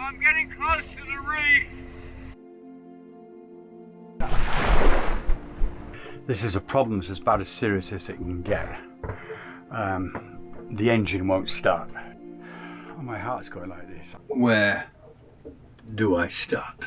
I'm getting close to the reef. This is a problem that's about as serious as it can get. The engine won't start. Oh, my heart's going like this. Where do I start?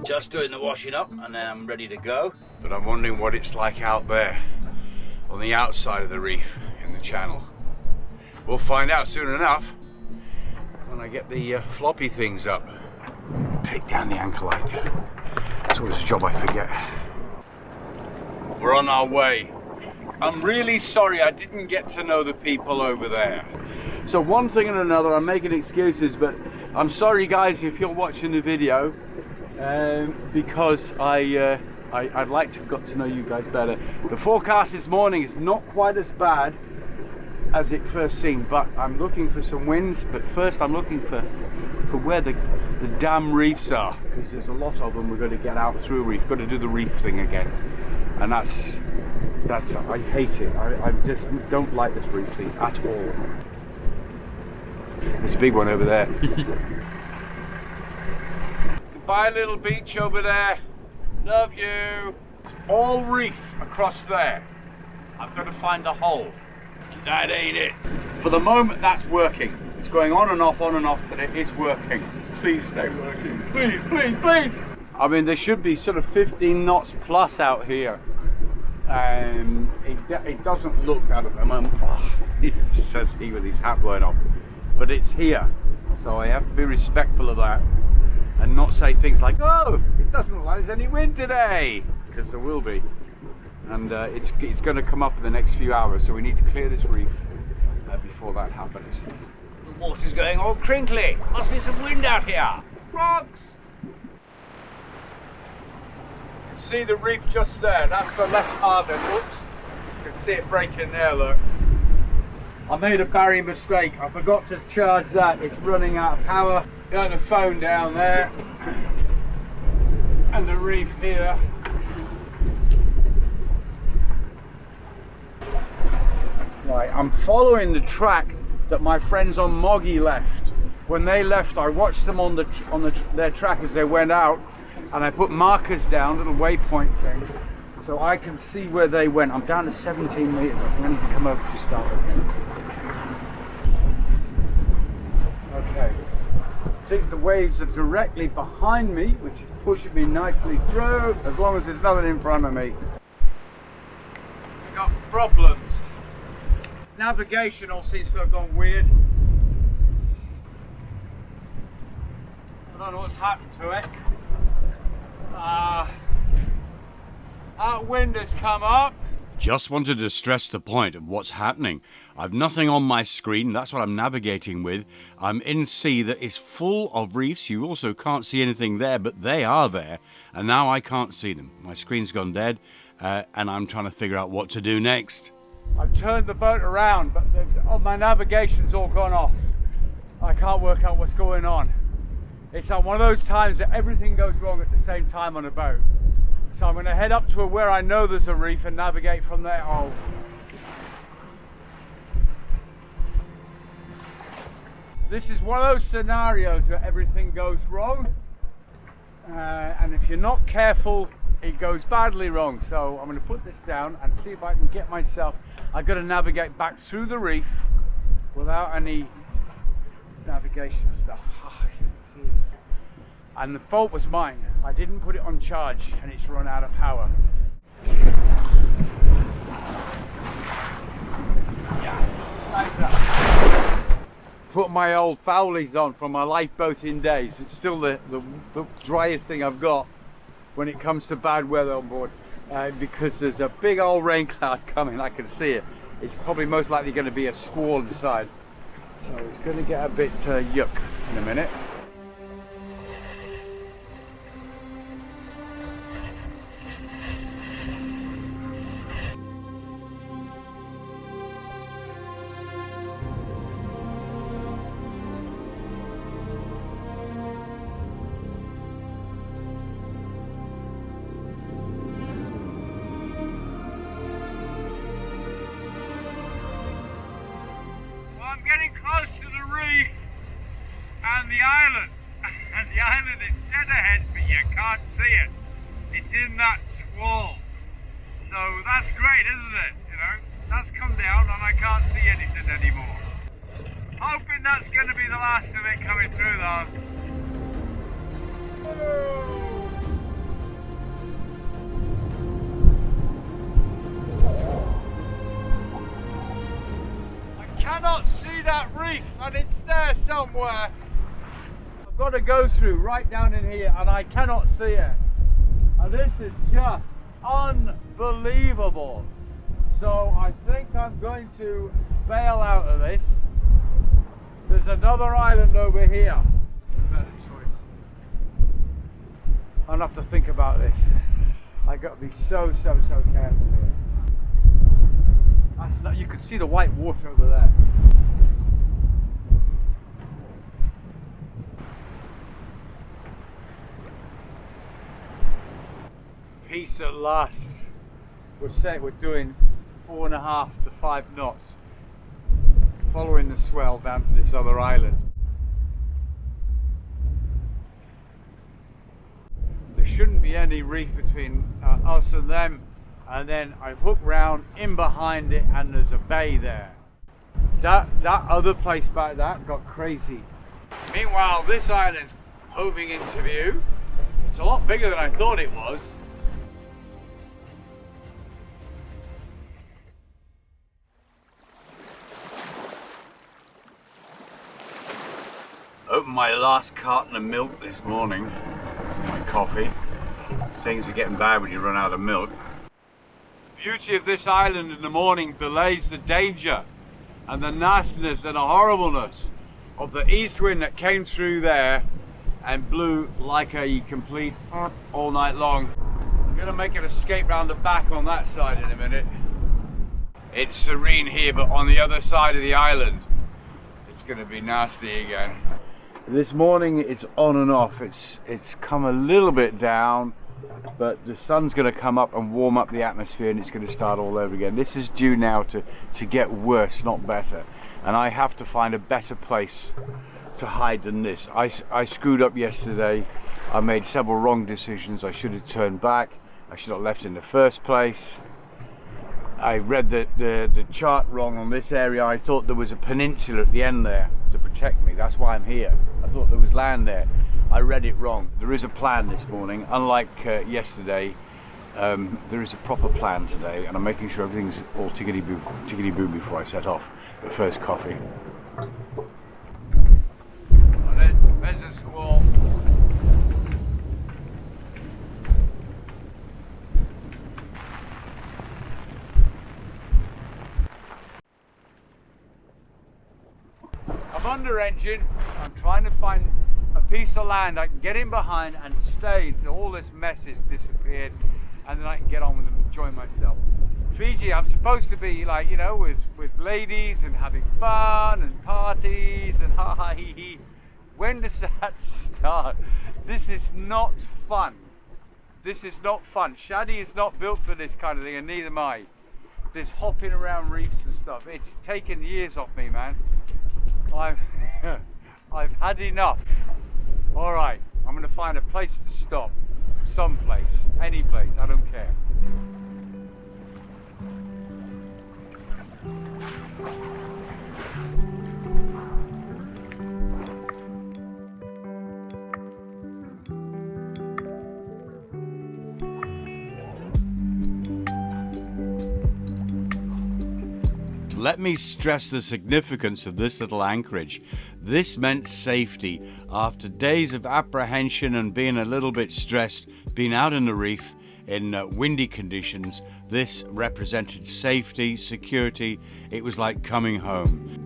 Just doing the washing up and then I'm ready to go. But I'm wondering what it's like out there on the outside of the reef in the channel. We'll find out soon enough when I get the floppy things up. Take down the anchor light. It's always a job I forget. We're on our way. I'm really sorry I didn't get to know the people over there. So one thing and another, I'm making excuses, but I'm sorry guys if you're watching the video. Because I'd like to have got to know you guys better. The forecast this morning is not quite as bad as it first seemed, but I'm looking for some winds. But first I'm looking for where the damn reefs are, because there's a lot of them. We're going to get out through reef, got to do the reef thing again, and that's I hate it. I just don't like this reef thing at all. There's a big one over there. Bye little beach over there, love you. All reef across there. I've got to find a hole. That ain't it. For the moment that's working. It's going on and off, but it is working. Please stay working, please, please, please. I mean there should be sort of 15 knots plus out here. It doesn't look that at the moment. Oh, he says he with his hat blowing off. But it's here, so I have to be respectful of that. And not say things like, oh, it doesn't look like there's any wind today, because there will be. And it's going to come up in the next few hours, so we need to clear this reef before that happens. The water's going all crinkly. Must be some wind out here. Frogs! You can see the reef just there. That's the left harbour. Oops. You can see it breaking there, look. I made a Barry mistake. I forgot to charge that. It's running out of power. Got the phone down there and the reef here. Right, I'm following the track that my friends on Moggy left. When they left, I watched them on their track as they went out, and I put markers down, little waypoint things, so I can see where they went. I'm down to 17 meters. I think I need to come over to start again. Okay. I think the waves are directly behind me, which is pushing me nicely through, as long as there's nothing in front of me. We've got problems. Navigation all seems to have gone weird. I don't know what's happened to it. Our wind has come up. Just wanted to stress the point of what's happening. I've nothing on my screen, that's what I'm navigating with. I'm in sea that is full of reefs. You also can't see anything there, but they are there. And now I can't see them. My screen's gone dead, and I'm trying to figure out what to do next. I've turned the boat around, but my navigation's all gone off. I can't work out what's going on. It's one of those times that everything goes wrong at the same time on a boat. So I'm going to head up to where I know there's a reef and navigate from there. Oh. This is one of those scenarios where everything goes wrong. And if you're not careful, it goes badly wrong. So I'm going to put this down and see if I can get myself. I've got to navigate back through the reef without any navigation stuff. And the fault was mine. I didn't put it on charge and it's run out of power. Yeah, like that. Put my old Fowlies on from my lifeboating days. It's still the driest thing I've got when it comes to bad weather on board. Because there's a big old rain cloud coming, I can see it. It's probably most likely going to be a squall inside. So it's going to get a bit yuck in a minute. island is dead ahead, but you can't see it. It's in that squall. So that's great, isn't it? You know, that's come down and I can't see anything anymore. Hoping that's going to be the last of it coming through though. I cannot see that reef and it's there somewhere. I've got to go through right down in here and I cannot see it. And this is just unbelievable. So I think I'm going to bail out of this. There's another island over here. It's a better choice. I'll have to think about this. I got to be so careful here. That's not, you can see the white water over there. Peace at last. We're doing 4.5 to 5 knots, following the swell down to this other island. There shouldn't be any reef between us and them, and then I hook round in behind it and there's a bay there. That other place back there got crazy. Meanwhile, this island's hoving into view. It's a lot bigger than I thought it was. Opened my last carton of milk this morning, my coffee. Things are getting bad when you run out of milk. The beauty of this island in the morning belays the danger and the nastiness and the horribleness of the east wind that came through there and blew like a complete all night long. I'm going to make an escape round the back on that side in a minute. It's serene here, but on the other side of the island it's going to be nasty again. This morning it's on and off. It's come a little bit down, but the sun's going to come up and warm up the atmosphere and it's going to start all over again. This is due now to get worse, not better. And I have to find a better place to hide than this. I screwed up yesterday. I made several wrong decisions. I should have turned back. I should have left in the first place. I read the chart wrong on this area. I thought there was a peninsula at the end there to protect me. That's why I'm here. I thought there was land there. I read it wrong. There is a plan this morning. Unlike yesterday, there is a proper plan today, and I'm making sure everything's all tickety-boo before I set off. But first, coffee. There's a squall. I'm under engine. I'm trying to find a piece of land I can get in behind and stay until all this mess is disappeared, and then I can get on with them and enjoy myself. Fiji, I'm supposed to be like, you know, with ladies and having fun and parties and ha ha hee hee. When does that start? This is not fun. This is not fun. Shadi is not built for this kind of thing, and neither am I. This hopping around reefs and stuff, it's taken years off me, man. I've had enough. All right, I'm going to find a place to stop. Some place, any place, I don't care. Let me stress the significance of this little anchorage. This meant safety. After days of apprehension and being a little bit stressed, being out in the reef in windy conditions, this represented safety, security. It was like coming home.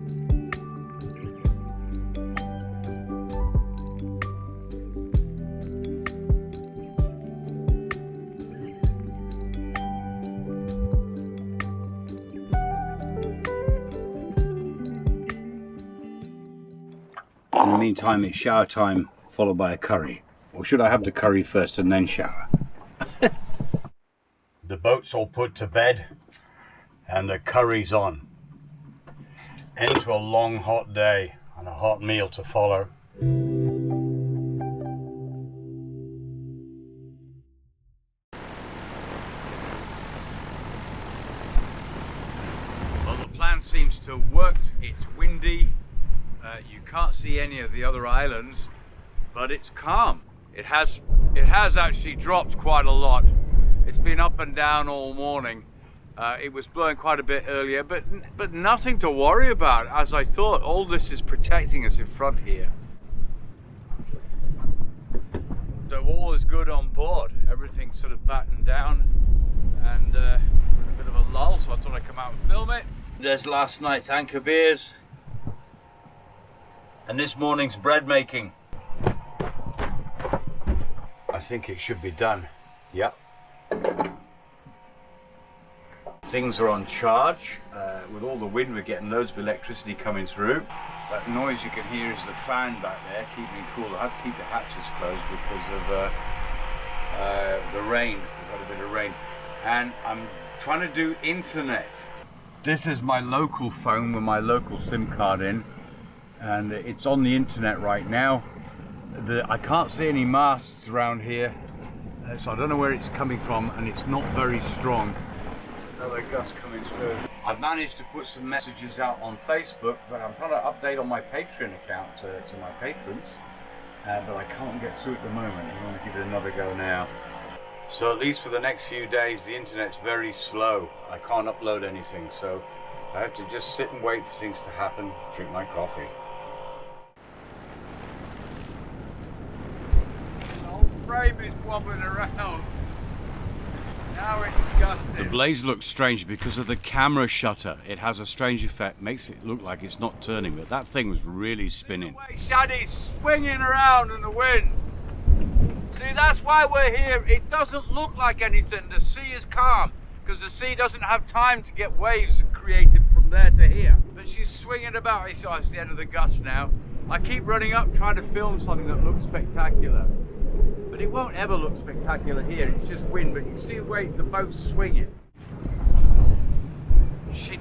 In the meantime, it's shower time followed by a curry. Or should I have the curry first and then shower? The boat's all put to bed and the curry's on. Into a long hot day and a hot meal to follow. still works. It's windy. You can't see any of the other islands, but it's calm. It has actually dropped quite a lot. It's been up and down all morning. It was blowing quite a bit earlier, but nothing to worry about, as I thought. All this is protecting us in front here. So all is good on board. Everything's sort of battened down, and with a bit of a lull, so I thought I'd come out and film it. There's last night's anchor beers, and this morning's bread making. I think it should be done. Yep. Things are on charge. With all the wind, we're getting loads of electricity coming through. That noise you can hear is the fan back there, keeping it cool. I have to keep the hatches closed because of the rain. We've got a bit of rain. And I'm trying to do internet. This is my local phone with my local SIM card in, and it's on the internet right now. I can't see any masts around here, so I don't know where it's coming from, and it's not very strong. There's another gust coming through. I've managed to put some messages out on Facebook, but I'm trying to update on my Patreon account to my patrons, but I can't get through at the moment. I'm going to give it another go now. So at least for the next few days, the internet's very slow. I can't upload anything, so I have to just sit and wait for things to happen, drink my coffee. The whole frame is wobbling around. Now it's gusting. The blaze looks strange because of the camera shutter. It has a strange effect, makes it look like it's not turning, but that thing was really spinning. Shaddy's swinging around in the wind. See, that's why we're here. It doesn't look like anything. The sea is calm because the sea doesn't have time to get waves created from there to here. But she's swinging about. It's the end of the gust now. I keep running up trying to film something that looks spectacular, but it won't ever look spectacular here. It's just wind, but you can see the way the boat's swinging. She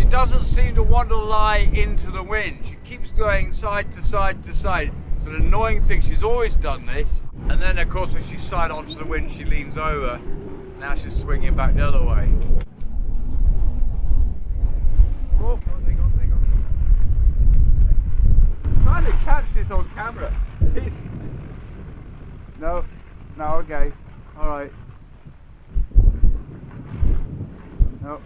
doesn't seem to want to lie into the wind. She keeps going side to side to side. It's an annoying thing. She's always done this. And then, of course, when she's side onto the wind, she leans over. Now she's swinging back the other way. Oh, hang on. I'm trying to catch this on camera. No, okay. All right. No.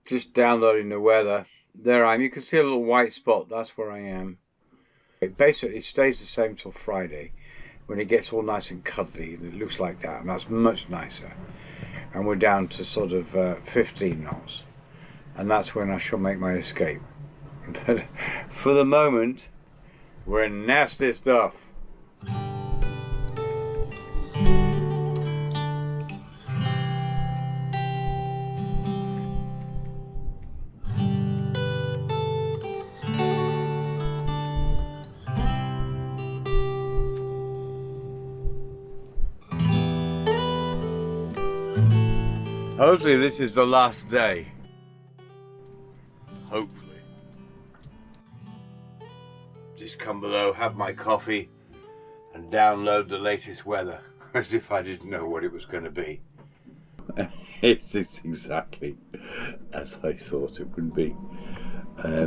Just downloading the weather. There I am. You can see a little white spot. That's where I am. It basically stays the same till Friday, when it gets all nice and cuddly. It looks like that, and that's much nicer. And we're down to sort of 15 knots, and that's when I shall make my escape. But for the moment, we're in nasty stuff. Hopefully this is the last day. Hopefully. Just come below, have my coffee, and download the latest weather, as if I didn't know what it was going to be. It's exactly as I thought it would be.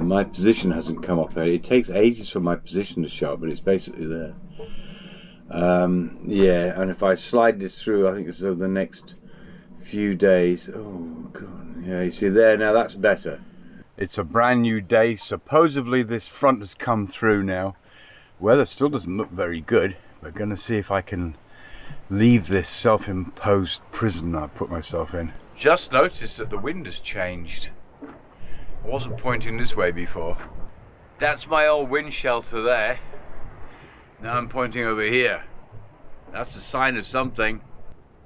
My position hasn't come up there. It takes ages for my position to show up, but it's basically there. Yeah, and if I slide this through, I think it's over the next few days. Oh god, yeah, you see there, now that's better. It's a brand new day. Supposedly this front has come through now. Weather still doesn't look very good. We're going to see if I can leave this self-imposed prison I put myself in. Just noticed that the wind has changed. I wasn't pointing this way before. That's my old wind shelter there. Now I'm pointing over here. That's a sign of something.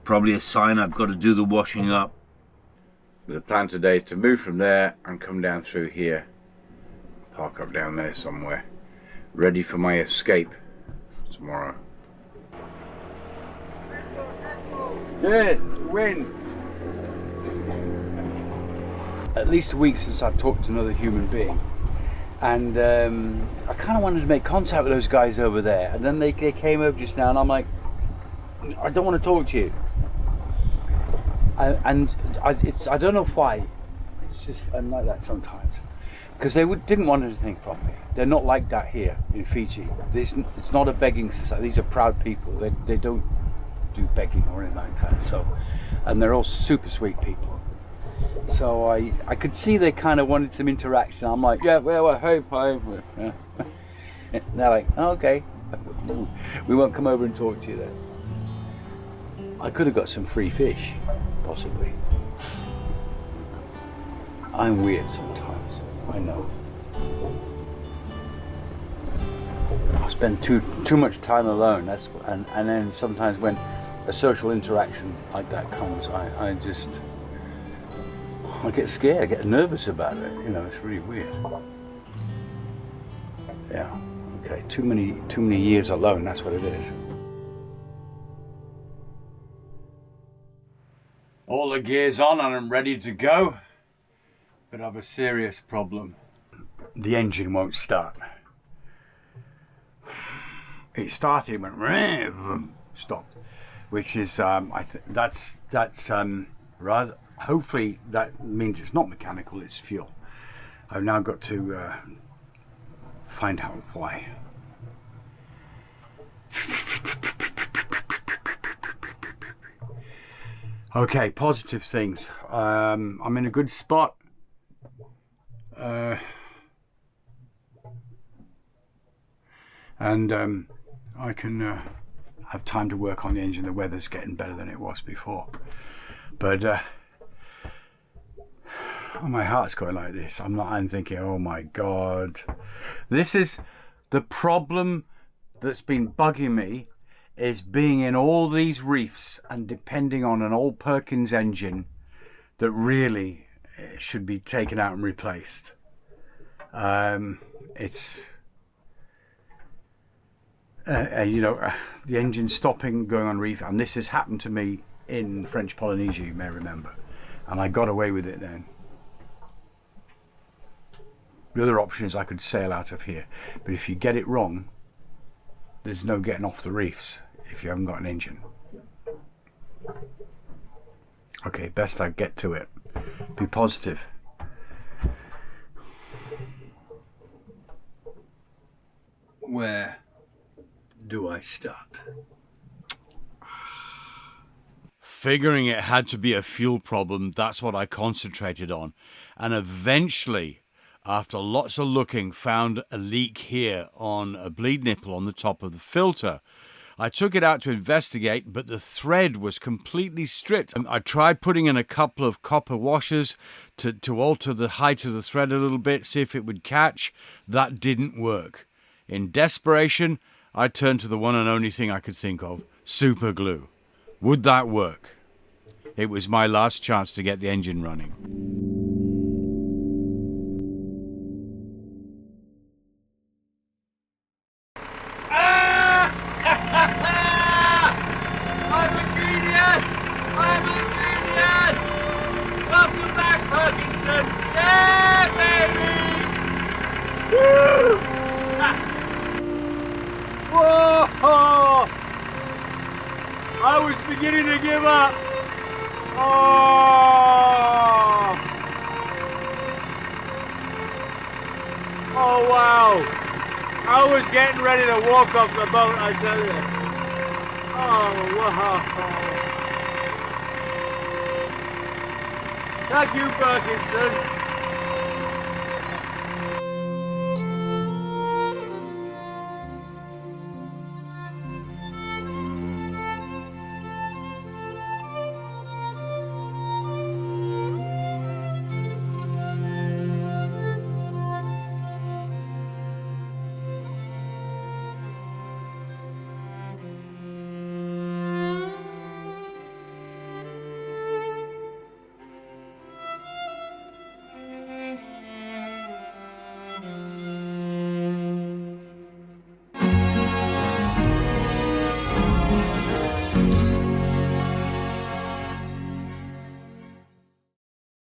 Probably a sign I've got to do the washing up. The plan today is to move from there and come down through here. Park up down there somewhere. Ready for my escape tomorrow. Yes, wind. At least a week since I've talked to another human being. And I kind of wanted to make contact with those guys over there. And then they came over just now and I'm like, I don't want to talk to you. I don't know why. It's just I'm like that sometimes. Because they didn't want anything from me. They're not like that here in Fiji. It's not a begging society. These are proud people. They don't do begging or anything like that. So, and they're all super sweet people. So I could see they kind of wanted some interaction. I'm like, yeah, well, hey, bye. Yeah. And they're like, oh, okay, we won't come over and talk to you then. I could have got some free fish, possibly. I'm weird sometimes, I know. I spend too much time alone. And then sometimes when a social interaction like that comes, I get scared, I get nervous about it. You know, it's really weird. Yeah. Okay. Too many years alone. That's what it is. All the gear's on and I'm ready to go. But I have a serious problem. The engine won't start. It started, it went stopped, which is that's rather. Hopefully that means it's not mechanical, it's fuel. I've now got to find out why. Okay, positive things. I'm in a good spot. And I can have time to work on the engine. The weather's getting better than it was before. But my heart's going like this. I'm thinking, oh my God. This is the problem that's been bugging me, is being in all these reefs and depending on an old Perkins engine that really should be taken out and replaced. It's you know, the engine stopping, going on reef, and this has happened to me in French Polynesia, you may remember, and I got away with it then. The other option is I could sail out of here, but if you get it wrong, there's no getting off the reefs if you haven't got an engine. Okay, best I get to it. Be positive. Where do I start? Figuring it had to be a fuel problem, that's what I concentrated on. And eventually, after lots of looking, found a leak here on a bleed nipple on the top of the filter. I took it out to investigate, but the thread was completely stripped. I tried putting in a couple of copper washers to alter the height of the thread a little bit, see if it would catch. That didn't work. In desperation, I turned to the one and only thing I could think of, super glue. Would that work? It was my last chance to get the engine running. I'm a genius! I'm a genius! Welcome back, Parkinson! Yeah, baby! Woo! Whoa! I was beginning to give up. Oh! Oh wow! I was getting ready to walk off the boat, I tell you. Oh wow! Thank you, Parkinson.